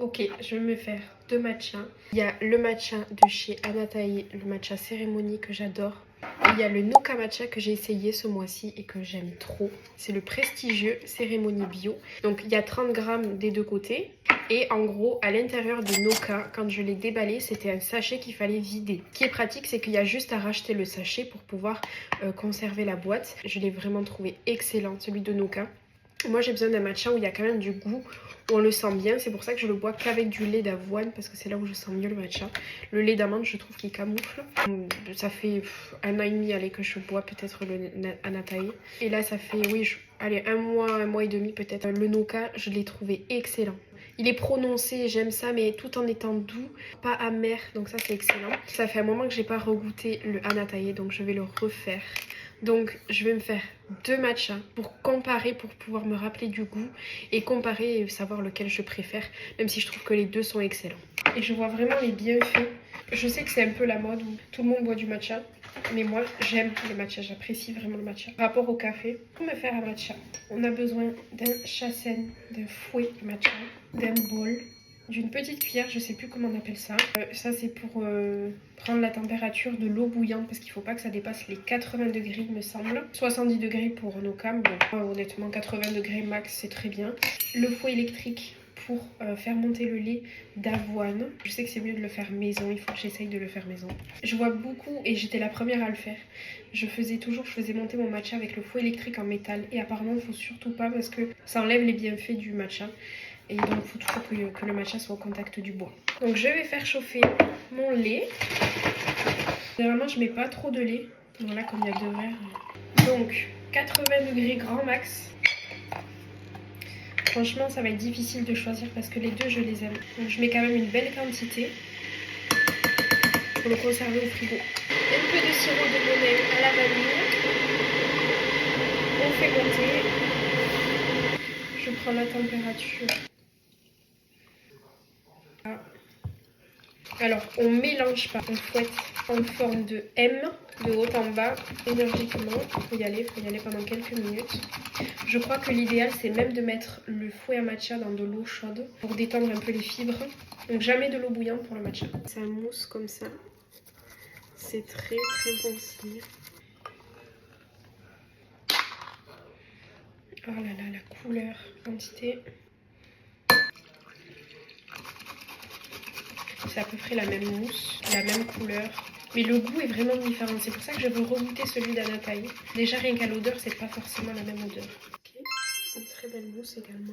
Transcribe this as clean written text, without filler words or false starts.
Ok, je vais me faire deux matchas. Il y a le matcha de chez Anatae, le matcha cérémonie que j'adore. Il y a le Noka matcha que j'ai essayé ce mois-ci et que j'aime trop. C'est le prestigieux cérémonie bio. Donc il y a 30 grammes des deux côtés. Et en gros, à l'intérieur de Noka, quand je l'ai déballé, c'était un sachet qu'il fallait vider. Ce qui est pratique, c'est qu'il y a juste à racheter le sachet pour pouvoir conserver la boîte. Je l'ai vraiment trouvé excellent, celui de Noka. Moi j'ai besoin d'un matcha où il y a quand même du goût, où on le sent bien. C'est pour ça que je le bois qu'avec du lait d'avoine, parce que c'est là où je sens mieux le matcha. Le lait d'amande, je trouve qu'il camoufle. Ça fait 1 an et demi allez, que je bois peut-être le Anatae. Et là ça fait, oui, allez, un mois et demi peut-être. Le Noka, je l'ai trouvé excellent. Il est prononcé, j'aime ça, mais tout en étant doux, pas amer, donc ça c'est excellent. Ça fait un moment que j'ai pas regoûté le Anatae, donc je vais le refaire. Donc je vais me faire deux matchas pour comparer, pour pouvoir me rappeler du goût et comparer et savoir lequel je préfère, même si je trouve que les deux sont excellents. Et je vois vraiment les bienfaits. Je sais que c'est un peu la mode où tout le monde boit du matcha, mais moi j'aime le matcha, j'apprécie vraiment le matcha. Par rapport au café, pour me faire un matcha, on a besoin d'un chasen, d'un fouet matcha, d'un bol, d'une petite cuillère, je sais plus comment on appelle ça. Ça c'est pour prendre la température de l'eau bouillante parce qu'il faut pas que ça dépasse les 80 degrés il me semble. 70 degrés pour nos cams, bon honnêtement 80 degrés max c'est très bien. Le fouet électrique pour faire monter le lait d'avoine. Je sais que c'est mieux de le faire maison, il faut que j'essaye de le faire maison. Je vois beaucoup, et j'étais la première à le faire, je faisais monter mon matcha avec le fouet électrique en métal. Et apparemment il ne faut surtout pas parce que ça enlève les bienfaits du matcha. Et donc il faut toujours que le matcha soit au contact du bois. Donc je vais faire chauffer mon lait. Généralement je mets pas trop de lait. Voilà, comme il y a 2 verres. Donc 80 degrés grand max. Franchement ça va être difficile de choisir parce que les deux je les aime. Donc je mets quand même une belle quantité pour le conserver au frigo. Un peu de sirop de vanille à la vanille. On fait monter. Je prends la température. Alors on mélange pas, on fouette en forme de M, de haut en bas, énergiquement. Faut y aller pendant quelques minutes. Je crois que l'idéal c'est même de mettre le fouet à matcha dans de l'eau chaude pour détendre un peu les fibres. Donc jamais de l'eau bouillante pour le matcha. C'est un mousse comme ça. C'est très bon aussi. Oh là là, la couleur, quantité. C'est à peu près la même mousse, la même couleur. Mais le goût est vraiment différent. C'est pour ça que je veux regoûter celui d'Anatae. Déjà rien qu'à l'odeur, c'est pas forcément la même odeur. Ok, une très belle mousse également.